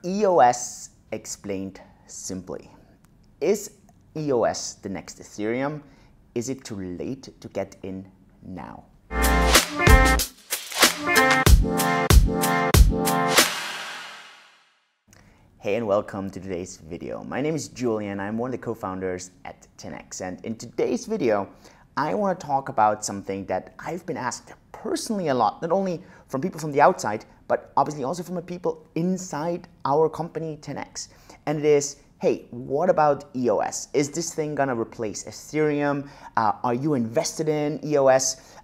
EOS explained simply. Is EOS the next Ethereum? Is it too late to get in now? Hey and welcome to today's video. My name is Julian. I'm one of the co-founders at 10x, and in today's video I want to talk about something that I've been asked personally a lot, not only from people from the outside, but obviously also from the people inside our company 10x. And it is, hey, what about EOS? Is this thing gonna replace Ethereum? Are you invested in EOS?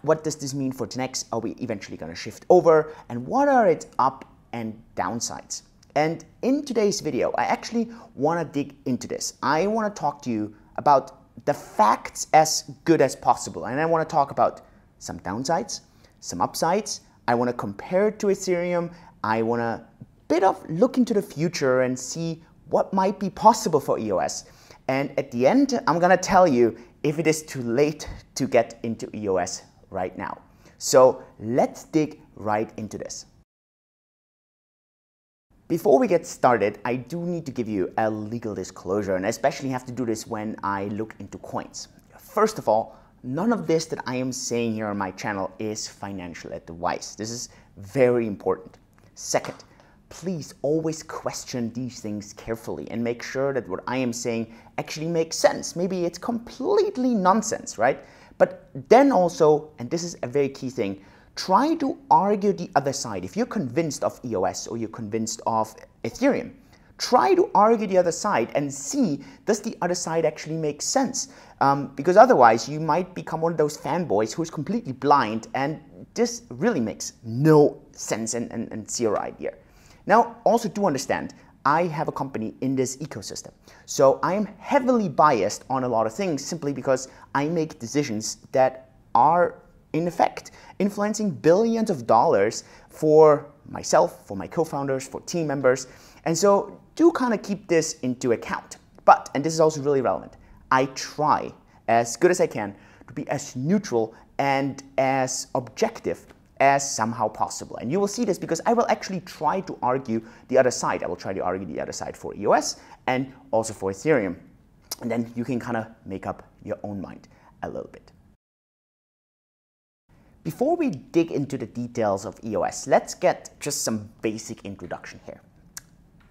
What does this mean for 10x? Are we eventually gonna shift over? And what are its up and downsides? And in today's video, I actually wanna dig into this. I wanna talk to you about the facts as good as possible. And I wanna talk about some downsides, some upsides. I wanna compare it to Ethereum. I wanna bit of look into the future and see what might be possible for EOS. And at the end, I'm gonna tell you if it is too late to get into EOS right now. So let's dig right into this. Before we get started, I do need to give you a legal disclosure, and I especially have to do this when I look into coins. First of all, none of this that I am saying here on my channel is financial advice. This is very important. Second, please always question these things carefully and make sure that what I am saying actually makes sense. Maybe it's completely nonsense, right? But then also, and this is a very key thing, try to argue the other side. If you're convinced of EOS or you're convinced of Ethereum, try to argue the other side and see, does the other side actually make sense? Because otherwise you might become one of those fanboys who's completely blind, and this really makes no sense and zero idea. Now, also do understand, I have a company in this ecosystem. So I am heavily biased on a lot of things simply because I make decisions that are in effect influencing billions of dollars for myself, for my co-founders, for team members. And so do kind of keep this into account. But, and this is also really relevant, I try as good as I can to be as neutral and as objective as somehow possible. And you will see this because I will actually try to argue the other side. I will try to argue the other side for EOS and also for Ethereum. And then you can kind of make up your own mind a little bit. Before we dig into the details of EOS, let's get just some basic introduction here.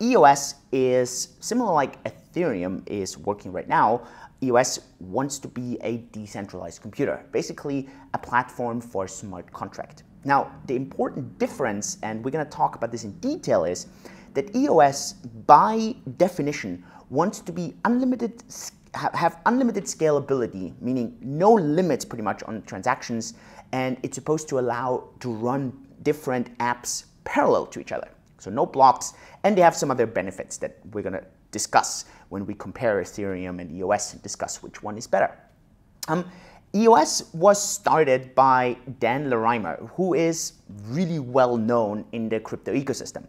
EOS is similar like Ethereum is working right now. EOS wants to be a decentralized computer, basically a platform for a smart contract. Now, the important difference, and we're going to talk about this in detail, is that EOS, by definition, wants to be unlimited, have unlimited scalability, meaning no limits pretty much on transactions, and it's supposed to allow to run different apps parallel to each other. So no blocks, and they have some other benefits that we're going to discuss when we compare Ethereum and EOS and discuss which one is better. EOS was started by Dan Larimer, who is really well known in the crypto ecosystem.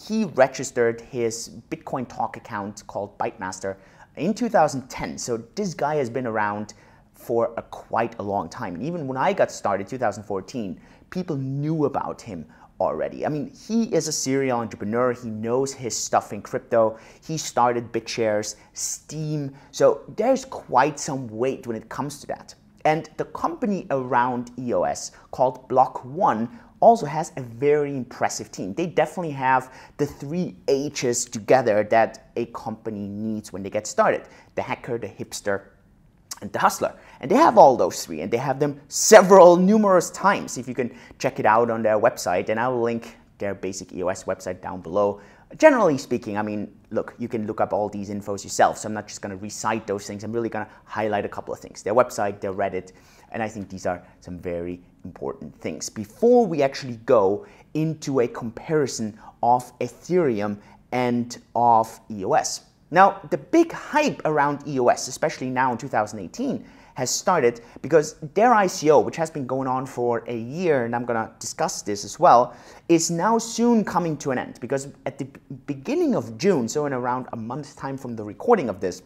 He registered his Bitcoin Talk account called Bytemaster in 2010. So this guy has been around for quite a long time. And even when I got started, 2014, people knew about him already. I mean, he is a serial entrepreneur. He knows his stuff in crypto. He started BitShares, Steam. So there's quite some weight when it comes to that. And the company around EOS called Block One also has a very impressive team. They definitely have the 3 H's together that a company needs when they get started: the hacker, the hipster, and the hustler. And they have all those 3, and they have them numerous times. If you can check it out on their website, and I will link their basic EOS website down below. Generally speaking, I mean, look, you can look up all these infos yourself, so I'm not just going to recite those things. I'm really going to highlight a couple of things: their website, their Reddit, and I think these are some very important things before we actually go into a comparison of Ethereum and of EOS. Now, the big hype around EOS, especially now in 2018, has started because their ICO, which has been going on for a year, and I'm going to discuss this as well, is now soon coming to an end. Because at the beginning of June, so in around a month's time from the recording of this,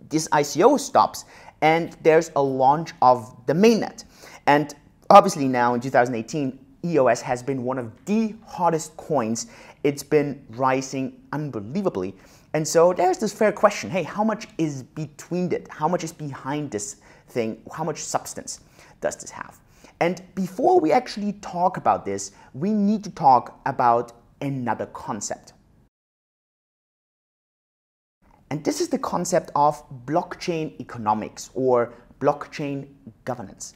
this ICO stops and there's a launch of the mainnet. And obviously now in 2018, EOS has been one of the hottest coins. It's been rising unbelievably. And so there's this fair question, hey, how much is between it? How much is behind this thing? How much substance does this have? And before we actually talk about this, we need to talk about another concept. And this is the concept of blockchain economics or blockchain governance.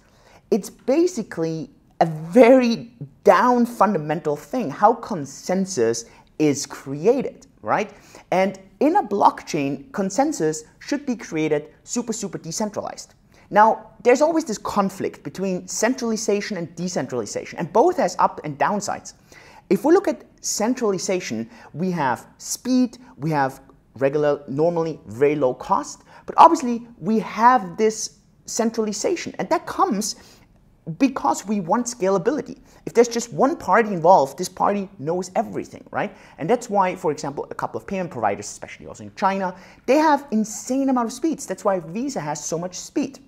It's basically a very down fundamental thing, how consensus is created, right? And in a blockchain, consensus should be created super decentralized. Now, there's always this conflict between centralization and decentralization, and both has up and downsides. If we look at centralization, we have speed, we have normally very low cost, but obviously we have this centralization, and that comes because we want scalability. If there's just one party involved, this party knows everything, right? And that's why, for example, a couple of payment providers, especially also in China, they have insane amount of speeds. That's why Visa has so much speed.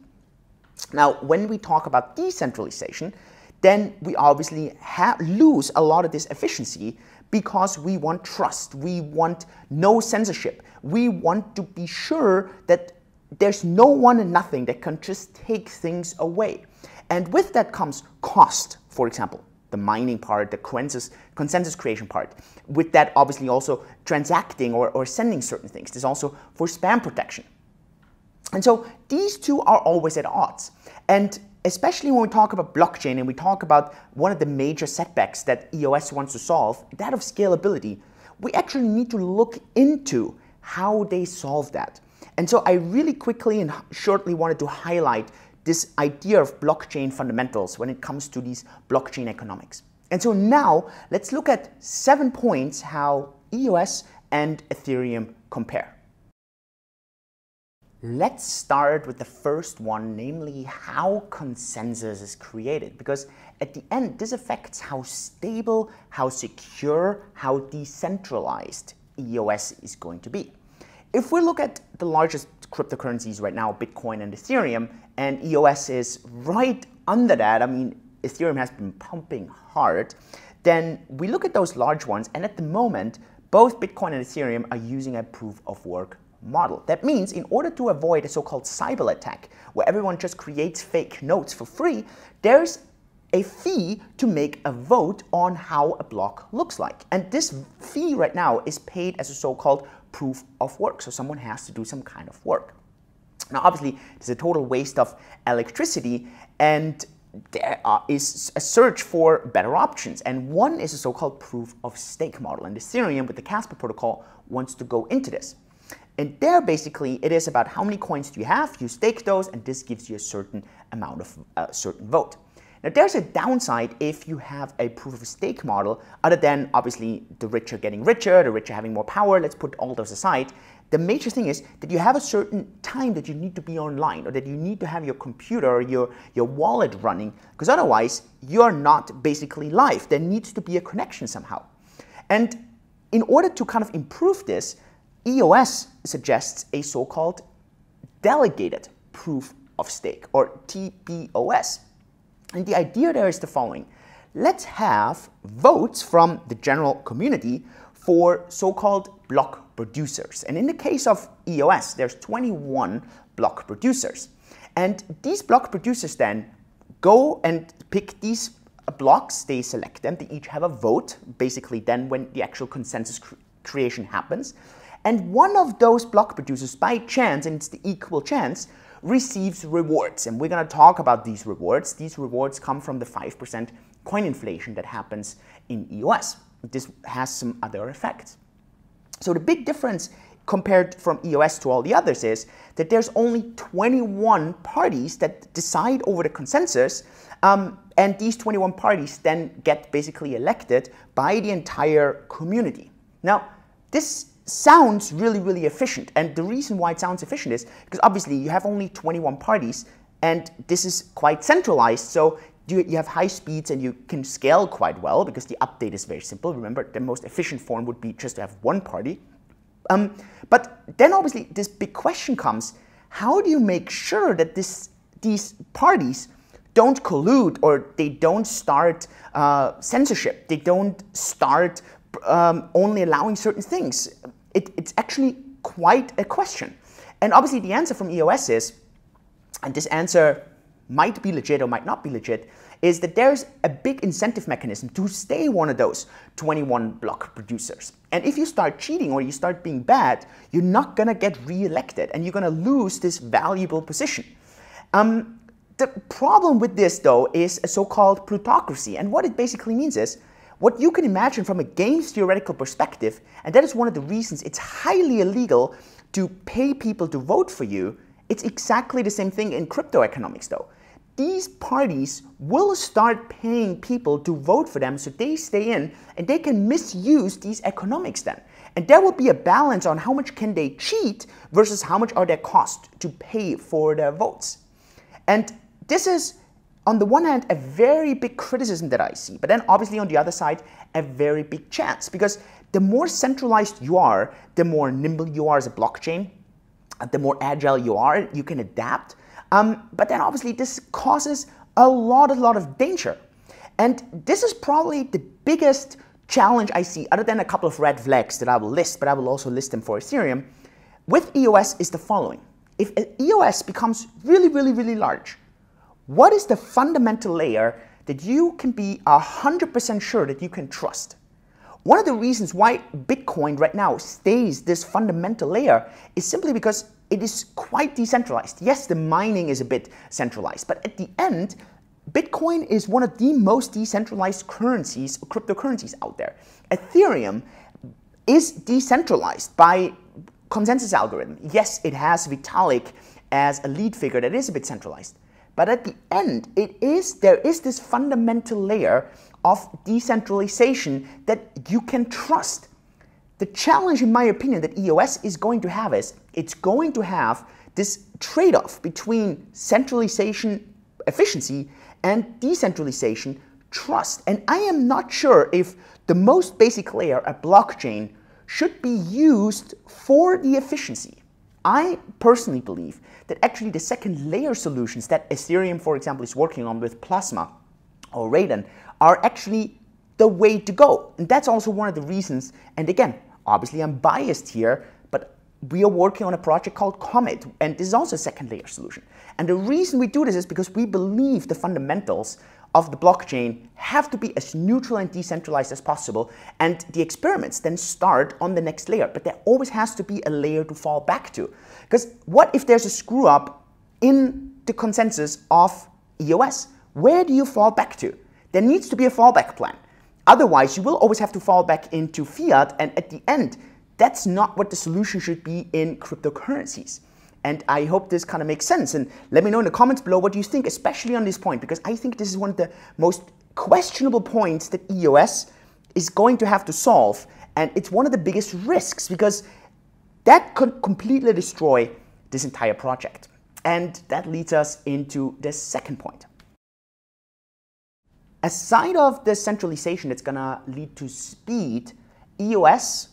Now, when we talk about decentralization, then we obviously lose a lot of this efficiency because we want trust, we want no censorship, we want to be sure that there's no one and nothing that can just take things away. And with that comes cost, for example, the mining part, the consensus creation part. With that, obviously also transacting or sending certain things. There's also for spam protection. And so these two are always at odds. And especially when we talk about blockchain and we talk about one of the major setbacks that EOS wants to solve, that of scalability, we actually need to look into how they solve that. And so I really quickly and shortly wanted to highlight this idea of blockchain fundamentals when it comes to these blockchain economics. And so now let's look at 7 points how EOS and Ethereum compare. Let's start with the first one, namely how consensus is created, because at the end this affects how stable, how secure, how decentralized EOS is going to be. If we look at the largest cryptocurrencies right now, Bitcoin and Ethereum, and EOS is right under that, I mean, Ethereum has been pumping hard, then we look at those large ones, and at the moment, both Bitcoin and Ethereum are using a proof of work model. That means in order to avoid a so-called cyber attack, where everyone just creates fake notes for free, there's a fee to make a vote on how a block looks like. And this fee right now is paid as a so-called proof of work. So someone has to do some kind of work. Now, obviously, there's a total waste of electricity, and there is a search for better options. And one is a so-called proof of stake model. And Ethereum, with the Casper protocol, wants to go into this. And there, basically, it is about how many coins do you have, you stake those, and this gives you a certain amount of a certain vote. Now, there's a downside if you have a proof of stake model, other than, obviously, the rich are getting richer, the rich are having more power. Let's put all those aside. The major thing is that you have a certain time that you need to be online, or that you need to have your computer or your wallet running, because otherwise, you're not basically live. There needs to be a connection somehow. And in order to kind of improve this, EOS suggests a so-called delegated proof of stake, or TPOS. And the idea there is the following. Let's have votes from the general community for so-called block producers. And in the case of EOS, there's 21 block producers. And these block producers then go and pick these blocks, they select them, they each have a vote, basically then when the actual consensus creation happens. And one of those block producers, by chance, and it's the equal chance, receives rewards. And we're going to talk about these rewards. These rewards come from the 5% coin inflation that happens in EOS. This has some other effects. So the big difference compared from EOS to all the others is that there's only 21 parties that decide over the consensus, and these 21 parties then get basically elected by the entire community. Now, this sounds really, really efficient, and the reason why it sounds efficient is because obviously you have only 21 parties, and this is quite centralized, so you have high speeds and you can scale quite well because the update is very simple. Remember, the most efficient form would be just to have one party. But then obviously this big question comes, how do you make sure that these parties don't collude or they don't start censorship. They don't start only allowing certain things. It's actually quite a question. And obviously the answer from EOS is, and this answer might be legit or might not be legit, is that there's a big incentive mechanism to stay one of those 21 block producers. And if you start cheating or you start being bad, you're not gonna get re-elected and you're gonna lose this valuable position. The problem with this though is a so-called plutocracy, and what it basically means is, what you can imagine from a games theoretical perspective, and that is one of the reasons it's highly illegal to pay people to vote for you, it's exactly the same thing in crypto economics though. These parties will start paying people to vote for them so they stay in and they can misuse these economics then. And there will be a balance on how much can they cheat versus how much are their costs to pay for their votes. And this is, on the one hand, a very big criticism that I see, but then obviously on the other side, a very big chance, because the more centralized you are, the more nimble you are as a blockchain, the more agile you are, you can adapt. But then obviously this causes a lot of danger. And this is probably the biggest challenge I see, other than a couple of red flags that I will list, but I will also list them for Ethereum, with EOS is the following. If EOS becomes really large, what is the fundamental layer that you can be 100% sure that you can trust? One of the reasons why Bitcoin right now stays this fundamental layer is simply because it is quite decentralized. Yes, the mining is a bit centralized, but at the end, Bitcoin is one of the most decentralized currencies, cryptocurrencies out there. Ethereum is decentralized by consensus algorithm. Yes, it has Vitalik as a lead figure that is a bit centralized. But at the end, there is this fundamental layer of decentralization that you can trust. The challenge, in my opinion, that EOS is going to have is it's going to have this trade-off between centralization, efficiency, and decentralization, trust. And I am not sure if the most basic layer, a blockchain, should be used for the efficiency. I personally believe that actually the second layer solutions that Ethereum, for example, is working on with Plasma or Raiden are actually the way to go. And that's also one of the reasons, and again, obviously I'm biased here, but we are working on a project called Comet, and this is also a second layer solution. And the reason we do this is because we believe the fundamentals of the blockchain have to be as neutral and decentralized as possible, and the experiments then start on the next layer, but there always has to be a layer to fall back to. Because what if there's a screw up in the consensus of EOS? Where do you fall back to? There needs to be a fallback plan. Otherwise, you will always have to fall back into fiat, and at the end, that's not what the solution should be in cryptocurrencies. And I hope this kind of makes sense. And let me know in the comments below what you think, especially on this point, because I think this is one of the most questionable points that EOS is going to have to solve. And it's one of the biggest risks, because that could completely destroy this entire project. And that leads us into the second point. Aside of the centralization that's gonna lead to speed, EOS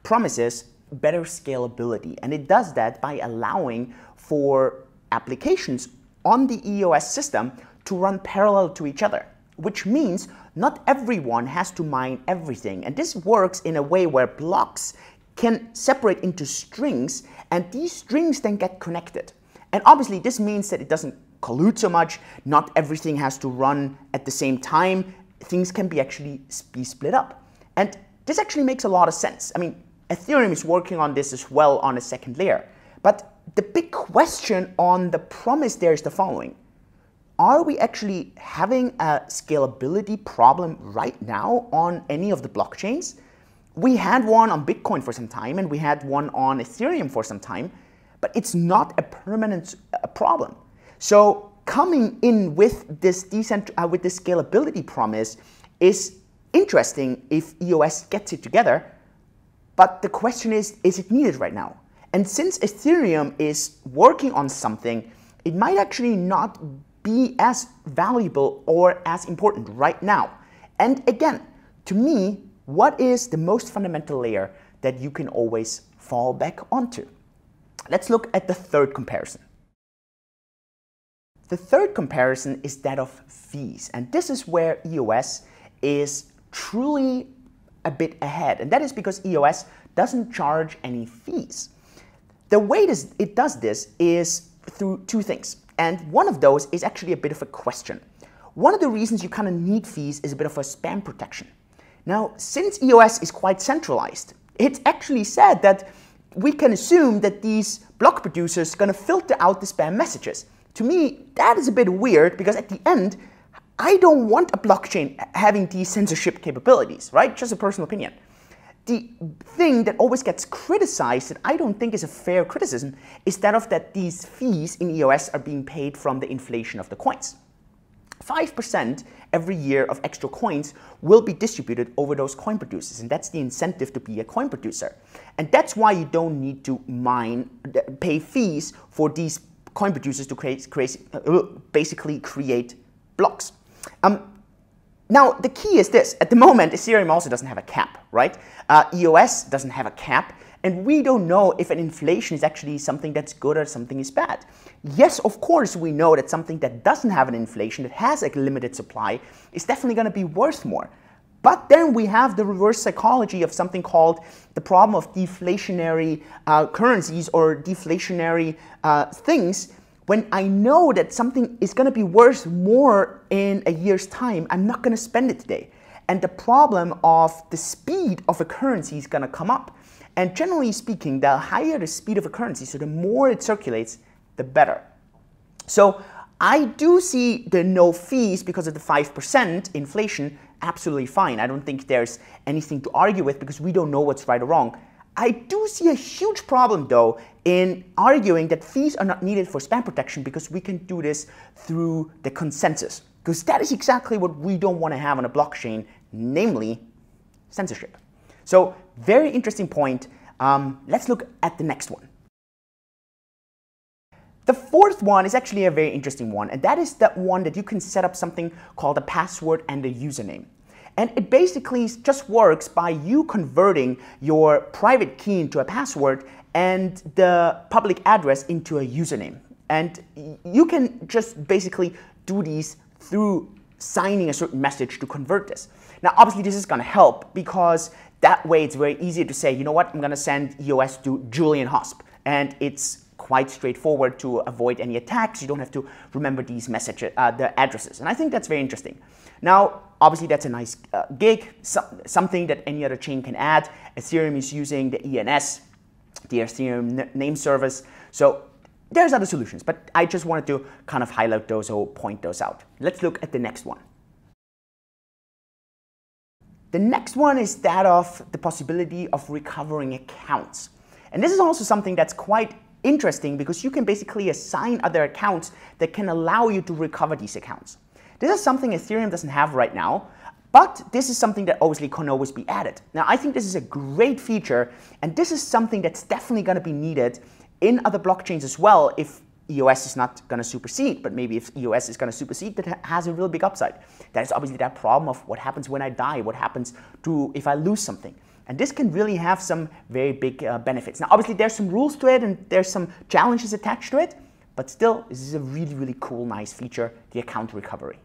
promises better scalability, and it does that by allowing for applications on the EOS system to run parallel to each other, which means not everyone has to mine everything, and this works in a way where blocks can separate into strings, and these strings then get connected. And obviously this means that it doesn't collude so much, not everything has to run at the same time, things can be actually be split up. And this actually makes a lot of sense. I mean, Ethereum is working on this as well on a second layer. But the big question on the promise there is the following. Are we actually having a scalability problem right now on any of the blockchains? We had one on Bitcoin for some time, and we had one on Ethereum for some time, but it's not a permanent problem. So coming in with this scalability promise is interesting if EOS gets it together. But the question is it needed right now? And since Ethereum is working on something, it might actually not be as valuable or as important right now. And again, to me, what is the most fundamental layer that you can always fall back onto? Let's look at the third comparison. The third comparison is that of fees, and this is where EOS is truly a bit ahead, and that is because EOS doesn't charge any fees. The way it does this is through two things, and one of those is actually a bit of a question. One of the reasons you kind of need fees is a bit of a spam protection. Now, since EOS is quite centralized, it's actually said that we can assume that these block producers are going to filter out the spam messages. To me, that is a bit weird because at the end, I don't want a blockchain having these censorship capabilities, right? Just a personal opinion. The thing that always gets criticized that I don't think is a fair criticism is that these fees in EOS are being paid from the inflation of the coins. 5% every year of extra coins will be distributed over those coin producers, and that's the incentive to be a coin producer. And that's why you don't need to pay fees for these coin producers to basically create blocks. Now, the key is this. At the moment, Ethereum also doesn't have a cap, right? EOS doesn't have a cap, and we don't know if an inflation is actually something that's good or something is bad. Yes, of course, we know that something that doesn't have an inflation, that has a limited supply, is definitely going to be worth more. But then we have the reverse psychology of something called the problem of deflationary currencies or deflationary things. When I know that something is going to be worth more in a year's time, I'm not going to spend it today. And the problem of the speed of a currency is going to come up. And generally speaking, the higher the speed of a currency, so the more it circulates, the better. So I do see the no fees because of the 5% inflation absolutely fine. I don't think there's anything to argue with because we don't know what's right or wrong. I do see a huge problem, though, in arguing that fees are not needed for spam protection because we can do this through the consensus. Because that is exactly what we don't want to have on a blockchain, namely censorship. So, very interesting point. Let's look at the next one. The fourth one is actually a very interesting one, and that is that one that you can set up something called a password and a username. And it basically just works by you converting your private key into a password and the public address into a username. And you can just basically do these through signing a certain message to convert this. Now, obviously, this is going to help because that way it's very easy to say, you know what, I'm going to send EOS to Julian Hosp. And it's quite straightforward to avoid any attacks. You don't have to remember these messages, the addresses. And I think that's very interesting. Now, obviously, that's a nice gig, something that any other chain can add. Ethereum is using the ENS, the Ethereum name service. So there's other solutions, but I just wanted to kind of highlight those or point those out. Let's look at the next one. The next one is that of the possibility of recovering accounts. And this is also something that's quite interesting because you can basically assign other accounts that can allow you to recover these accounts. This is something Ethereum doesn't have right now, but this is something that obviously can always be added. Now, I think this is a great feature, and this is something that's definitely going to be needed in other blockchains as well if EOS is not going to supersede, but maybe if EOS is going to supersede, that has a real big upside. That is obviously that problem of what happens when I die, what happens if I lose something. And this can really have some very big benefits. Now, obviously, there's some rules to it, and there's some challenges attached to it, but still, this is a really, really cool, nice feature, the account recovery.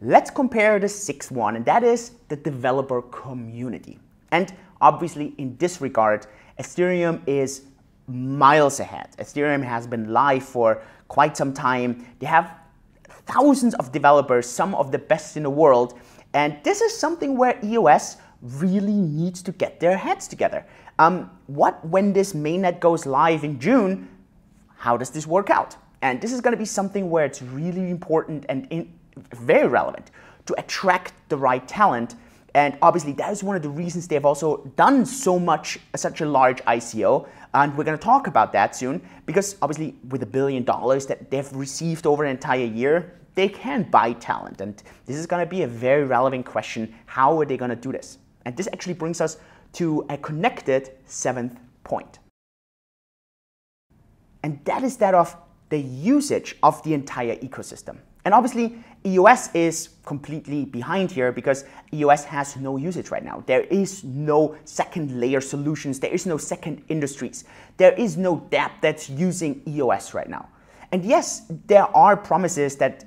Let's compare the sixth one, and that is the developer community. And obviously, in this regard, Ethereum is miles ahead. Ethereum has been live for quite some time. They have thousands of developers, some of the best in the world, and this is something where EOS really needs to get their heads together. When this mainnet goes live in June, how does this work out? And this is going to be something where it's really important and very relevant to attract the right talent. And obviously, that is one of the reasons they've also done such a large ICO. And we're going to talk about that soon, because obviously with $1 billion that they've received over an entire year, they can buy talent. And this is going to be a very relevant question. How are they going to do this? And this actually brings us to a connected seventh point. And that is that of the usage of the entire ecosystem. And obviously, EOS is completely behind here because EOS has no usage right now. There is no second layer solutions. There is no second industries. There is no dApp that's using EOS right now. And yes, there are promises that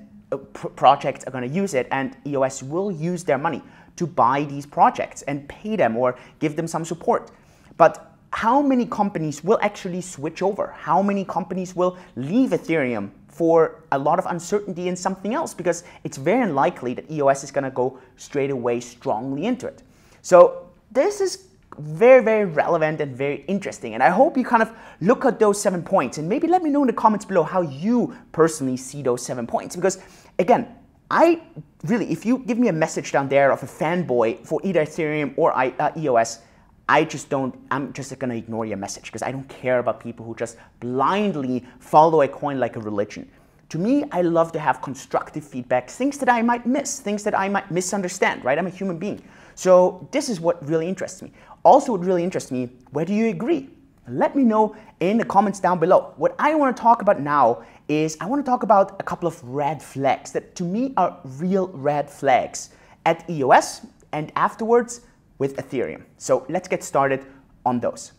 projects are going to use it, and EOS will use their money to buy these projects and pay them or give them some support. But how many companies will actually switch over? How many companies will leave Ethereum for a lot of uncertainty in something else? Because it's very unlikely that EOS is going to go straight away strongly into it. So this is very, very relevant and very interesting. And I hope you kind of look at those 7 points and maybe let me know in the comments below how you personally see those 7 points. Because again, if you give me a message down there of a fanboy for either Ethereum or EOS, I'm just going to ignore your message because I don't care about people who just blindly follow a coin like a religion. To me, I love to have constructive feedback, things that I might miss, things that I might misunderstand, right? I'm a human being. So this is what really interests me. Also, what really interests me, where do you agree? Let me know in the comments down below. What I want to talk about now is I want to talk about a couple of red flags that to me are real red flags at EOS and afterwards with Ethereum. So let's get started on those.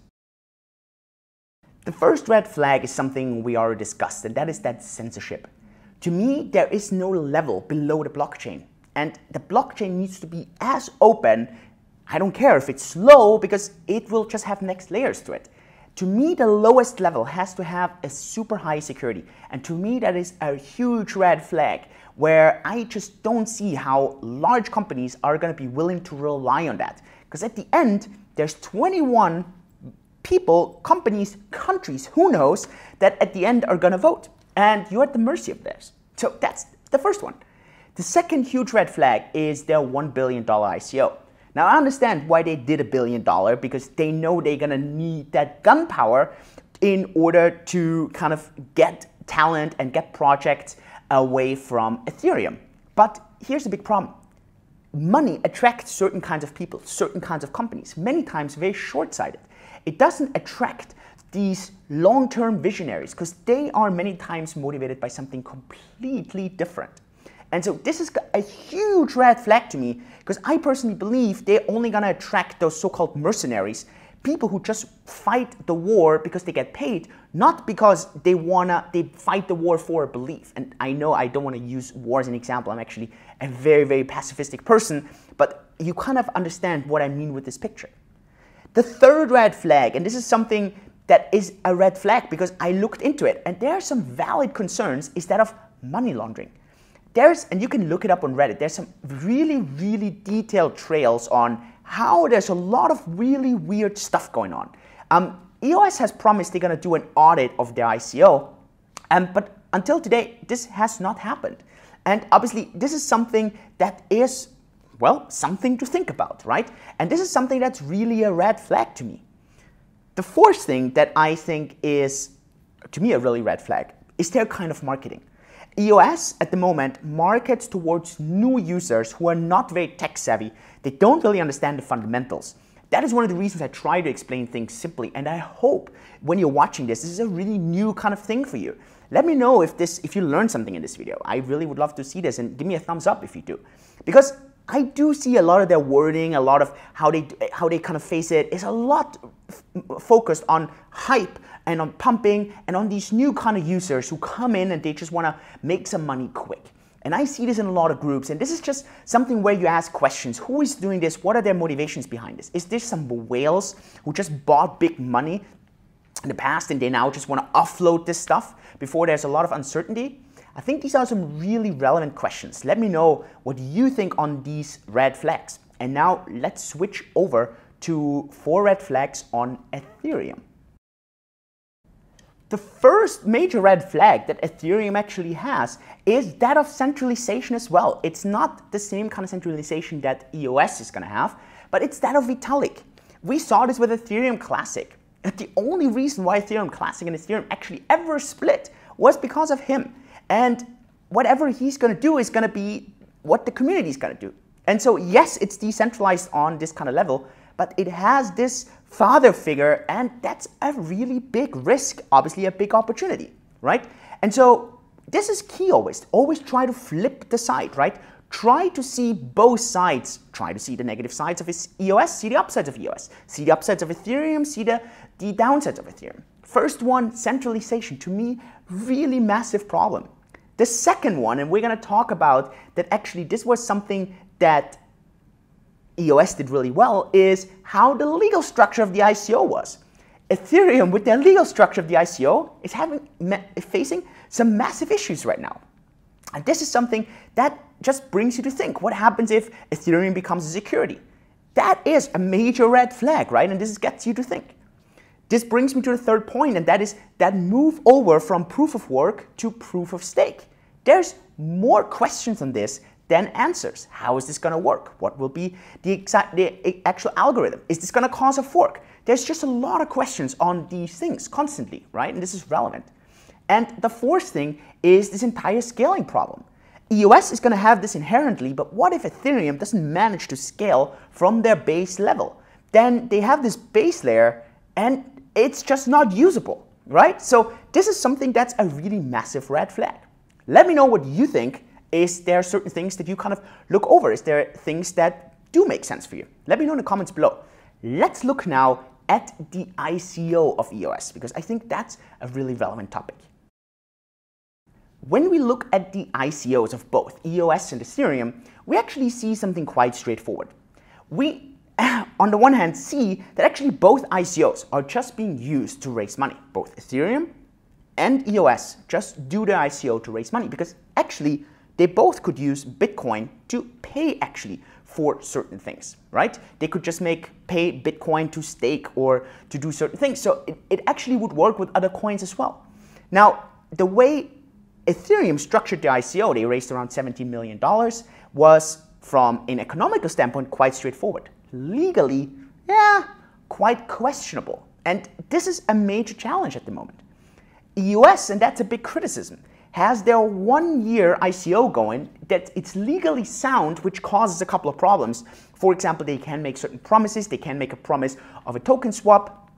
The first red flag is something we already discussed, and that is that censorship. To me, there is no level below the blockchain, and the blockchain needs to be as open. I don't care if it's slow because it will just have next layers to it. To me, the lowest level has to have a super high security, and to me that is a huge red flag where I just don't see how large companies are going to be willing to rely on that. Because at the end, there's 21 people, companies, countries, who knows, that at the end are going to vote. And you're at the mercy of theirs. So that's the first one. The second huge red flag is their $1 billion ICO. Now, I understand why they did $1 billion, because they know they're going to need that gunpowder in order to kind of get talent and get projects away from Ethereum. But here's the big problem. Money attracts certain kinds of people, certain kinds of companies, many times very short-sighted. It doesn't attract these long-term visionaries because they are many times motivated by something completely different. And so this is a huge red flag to me because I personally believe they're only going to attract those so-called mercenaries, people who just fight the war because they get paid, not because they fight the war for a belief. And I know I don't want to use war as an example. I'm actually a very, very pacifistic person, but you kind of understand what I mean with this picture. The third red flag, and this is something that is a red flag because I looked into it, and there are some valid concerns, is that of money laundering. And you can look it up on Reddit, there's some really, really detailed trails on how there's a lot of really weird stuff going on. EOS has promised they're going to do an audit of their ICO, but until today, this has not happened. And obviously, this is something that is, well, something to think about, right? And this is something that's really a red flag to me. The fourth thing that I think is, to me, a really red flag is their kind of marketing. EOS at the moment markets towards new users who are not very tech savvy. They don't really understand the fundamentals. That is one of the reasons I try to explain things simply, and I hope when you're watching this is a really new kind of thing for you. Let me know if you learned something in this video. I really would love to see this, and give me a thumbs up if you do. Because I do see a lot of their wording, a lot of how they kind of face it is a lot focused on hype and on pumping and on these new kind of users who come in and they just want to make some money quick. And I see this in a lot of groups, and this is just something where you ask questions. Who is doing this? What are their motivations behind this? Is this some whales who just bought big money in the past and they now just want to offload this stuff before there's a lot of uncertainty? I think these are some really relevant questions. Let me know what you think on these red flags. And now let's switch over to 4 red flags on Ethereum. The first major red flag that Ethereum actually has is that of centralization as well. It's not the same kind of centralization that EOS is going to have, but it's that of Vitalik. We saw this with Ethereum Classic. The only reason why Ethereum Classic and Ethereum actually ever split was because of him. And whatever he's going to do is going to be what the community is going to do. And so yes, it's decentralized on this kind of level, but it has this father figure, and that's a really big risk, obviously a big opportunity, right? And so this is key always. Always try to flip the side, right? Try to see both sides. Try to see the negative sides of EOS, see the upsides of EOS, see the upsides of Ethereum, see the downsides of Ethereum. First one, centralization, to me, really massive problem. The second one, and we're going to talk about that actually this was something that EOS did really well, is how the legal structure of the ICO was. Ethereum, with their legal structure of the ICO, is facing some massive issues right now. And this is something that just brings you to think, what happens if Ethereum becomes a security? That is a major red flag, right? And this gets you to think. This brings me to the third point, and that is that move over from proof of work to proof of stake. There's more questions on this than answers. How is this going to work? What will be the actual algorithm? Is this going to cause a fork? There's just a lot of questions on these things constantly, right? And this is relevant. And the fourth thing is this entire scaling problem. EOS is going to have this inherently, but what if Ethereum doesn't manage to scale from their base level? Then they have this base layer and it's just not usable, right? So this is something that's a really massive red flag. Let me know what you think. Is there certain things that you kind of look over? Is there things that do make sense for you? Let me know in the comments below. Let's look now at the ICO of EOS, because I think that's a really relevant topic. When we look at the ICOs of both EOS and Ethereum, we actually see something quite straightforward. We, on the one hand, see that actually both ICOs are just being used to raise money. Both Ethereum and EOS just do their ICO to raise money, because actually they both could use Bitcoin to pay actually for certain things, right? They could just pay Bitcoin to stake or to do certain things. So it actually would work with other coins as well. Now, the way Ethereum structured their ICO, they raised around $17 million, was from an economical standpoint quite straightforward. Legally, yeah, quite questionable. And this is a major challenge at the moment. EOS, and that's a big criticism, has their 1 year ICO going that it's legally sound, which causes a couple of problems. For example, they can make certain promises. They can make a promise of a token swap.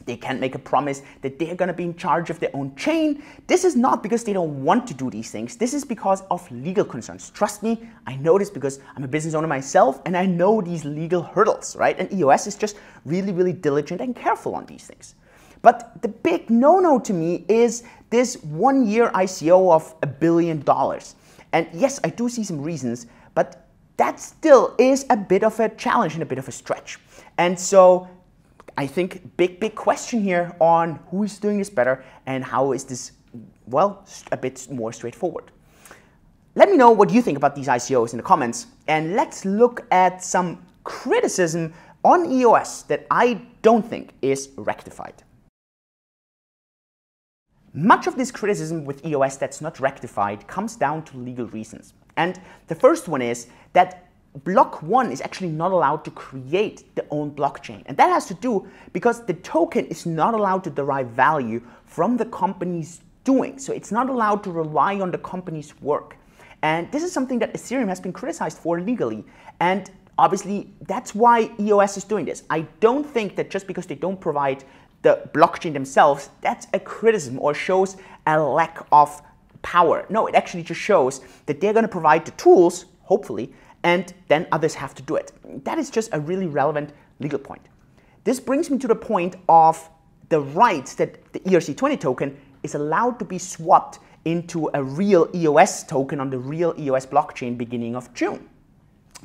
They can't make a promise that they're going to be in charge of their own chain. This is not because they don't want to do these things. This is because of legal concerns. Trust me, I know this because I'm a business owner myself and I know these legal hurdles, right? And EOS is just really, really diligent and careful on these things. But the big no-no to me is this 1 year ICO of $1 billion. And yes, I do see some reasons, but that still is a bit of a challenge and a bit of a stretch. And so I think big question here on who is doing this better and how is this, well, a bit more straightforward. Let me know what you think about these ICOs in the comments, and let's look at some criticism on EOS that I don't think is rectified. Much of this criticism with EOS that's not rectified comes down to legal reasons. And the first one is that Block 1 is actually not allowed to create their own blockchain. And that has to do because the token is not allowed to derive value from the company's doing. So it's not allowed to rely on the company's work. And this is something that Ethereum has been criticized for legally. And obviously, that's why EOS is doing this. I don't think that just because they don't provide the blockchain themselves, that's a criticism or shows a lack of power. No, it actually just shows that they're going to provide the tools, hopefully, and then others have to do it. That is just a really relevant legal point. This brings me to the point of the rights that the ERC20 token is allowed to be swapped into a real EOS token on the real EOS blockchain beginning of June.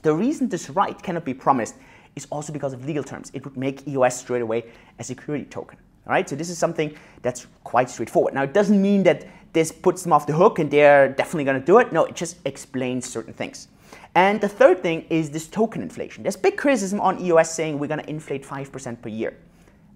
The reason this right cannot be promised is also because of legal terms. It would make EOS straight away a security token. All right, so this is something that's quite straightforward. Now, it doesn't mean that this puts them off the hook and they're definitely going to do it. No, it just explains certain things. And the third thing is this token inflation. There's big criticism on EOS saying we're going to inflate 5% per year.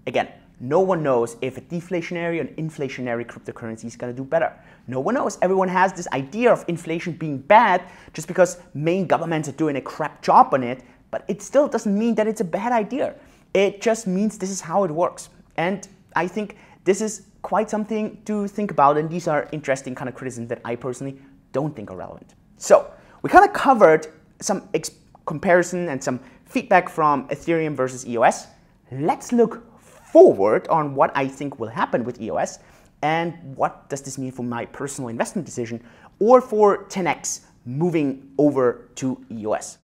Again, no one knows if a deflationary or an inflationary cryptocurrency is going to do better. No one knows. Everyone has this idea of inflation being bad just because main governments are doing a crap job on it, but it still doesn't mean that it's a bad idea. It just means this is how it works. And I think this is quite something to think about, and these are interesting kind of criticisms that I personally don't think are relevant. So we kind of covered some comparison and some feedback from Ethereum versus EOS. Let's look forward on what I think will happen with EOS and what does this mean for my personal investment decision or for 10x moving over to EOS.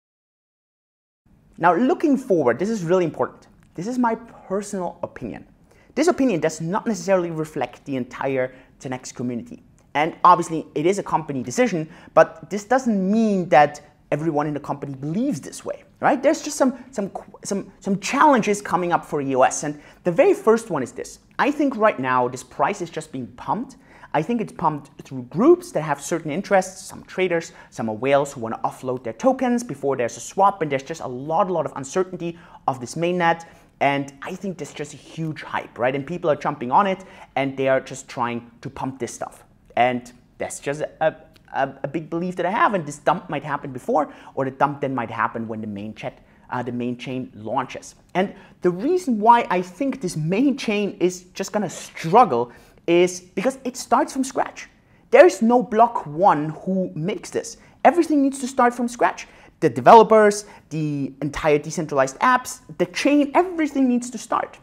Now, looking forward, this is really important. This is my personal opinion. This opinion does not necessarily reflect the entire 10x community. And obviously, it is a company decision, but this doesn't mean that everyone in the company believes this way, right? There's just some challenges coming up for EOS. And the very first one is this. I think right now, this price is just being pumped. I think it's pumped through groups that have certain interests, some traders, some are whales who want to offload their tokens before there's a swap, and there's just a lot of uncertainty of this mainnet. And I think there's just a huge hype, right? And people are jumping on it, and they are just trying to pump this stuff. And that's just a big belief that I have, and this dump might happen before, or the dump then might happen when the main chain launches. And the reason why I think this main chain is just gonna struggle is because it starts from scratch. There is no block one who makes this. Everything needs to start from scratch. The developers, the entire decentralized apps, the chain, everything needs to start.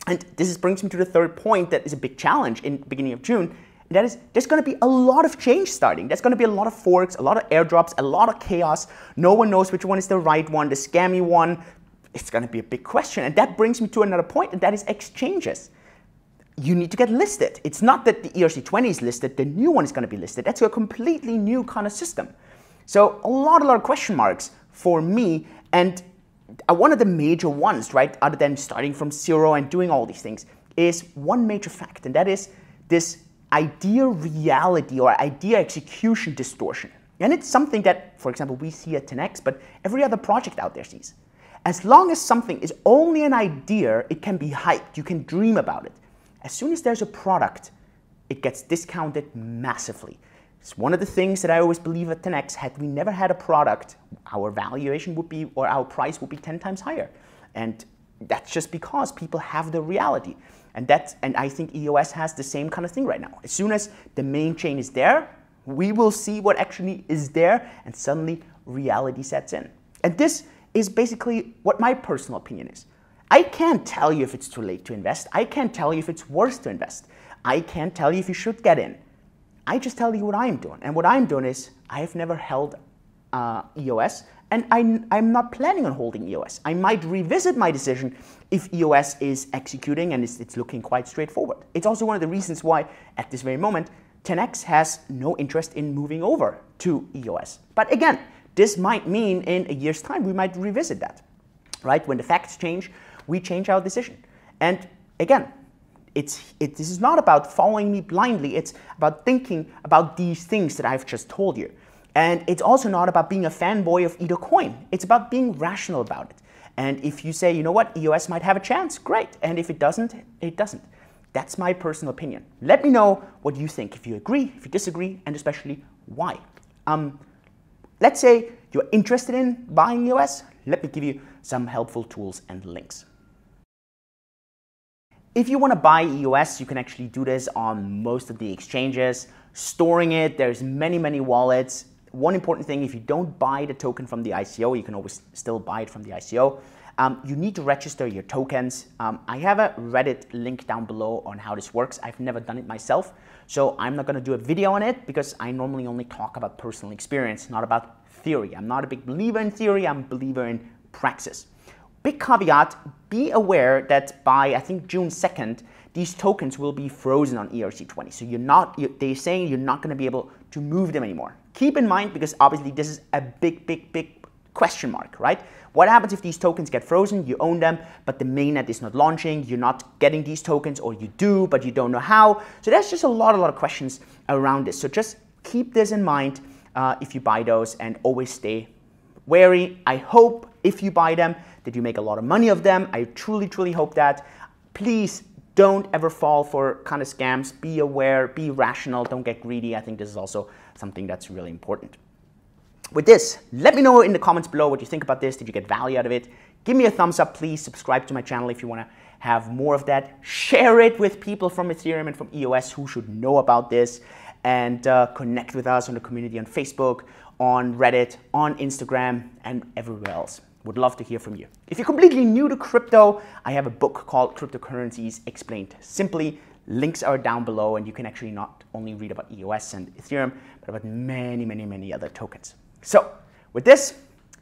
And this brings me to the third point that is a big challenge in the beginning of June. And that is, there's going to be a lot of change starting. There's going to be a lot of forks, a lot of airdrops, a lot of chaos. No one knows which one is the right one, the scammy one. It's going to be a big question. And that brings me to another point, and that is exchanges. You need to get listed. It's not that the ERC20 is listed, the new one is going to be listed. That's a completely new kind of system. So a lot of question marks for me, and one of the major ones, right, other than starting from zero and doing all these things, is one major fact, and that is this idea reality or idea execution distortion. And it's something that, for example, we see at 10x, but every other project out there sees. As long as something is only an idea, it can be hyped, you can dream about it. As soon as there's a product, it gets discounted massively. It's one of the things that I always believe at 10x, had we never had a product, our valuation would be, or our price would be 10 times higher. And that's just because people have the reality. And I think EOS has the same kind of thing right now. As soon as the main chain is there, we will see what actually is there, and suddenly reality sets in. And this is basically what my personal opinion is. I can't tell you if it's too late to invest. I can't tell you if it's worth to invest. I can't tell you if you should get in. I just tell you what I'm doing. And what I'm doing is I have never held EOS, and I'm not planning on holding EOS. I might revisit my decision if EOS is executing and it's looking quite straightforward. It's also one of the reasons why, at this very moment, 10x has no interest in moving over to EOS. But again, this might mean in a year's time we might revisit that, right? When the facts change, we change our decision. And again, this is not about following me blindly. It's about thinking about these things that I've just told you. And it's also not about being a fanboy of either coin. It's about being rational about it. And if you say, you know what, EOS might have a chance, great. And if it doesn't, it doesn't. That's my personal opinion. Let me know what you think, if you agree, if you disagree, and especially why. Let's say you're interested in buying EOS. Let me give you some helpful tools and links. If you want to buy EOS, you can actually do this on most of the exchanges. Storing it, there's many wallets. One important thing, if you don't buy the token from the ICO, you can always still buy it from the ICO. You need to register your tokens. I have a Reddit link down below on how this works. I've never done it myself, so I'm not going to do a video on it because I normally only talk about personal experience, not about theory. I'm not a big believer in theory, I'm a believer in praxis. Big caveat, be aware that by, I think, June 2nd, these tokens will be frozen on ERC20. So they're saying you're not going to be able to move them anymore. Keep in mind, because obviously this is a big question mark, right? What happens if these tokens get frozen? You own them, but the mainnet is not launching. You're not getting these tokens, or you do, but you don't know how. So there's just a lot of questions around this. So just keep this in mind if you buy those, and always stay wary. I hope if you buy them that you make a lot of money of them. I truly hope that. Please don't ever fall for kind of scams. Be aware, be rational, don't get greedy. I think this is also something that's really important. With this, let me know in the comments below what you think about this. Did you get value out of it? Give me a thumbs up, please. Subscribe to my channel if you want to have more of that. Share it with people from Ethereum and from EOS who should know about this. And connect with us on the community on Facebook, on Reddit, on Instagram, and everywhere else. Would love to hear from you. If you're completely new to crypto, I have a book called Cryptocurrencies Explained Simply. Links are down below, and you can actually not only read about EOS and Ethereum, but about many other tokens. So with this,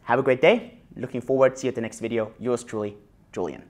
have a great day. Looking forward to see you at the next video. Yours truly, Julian.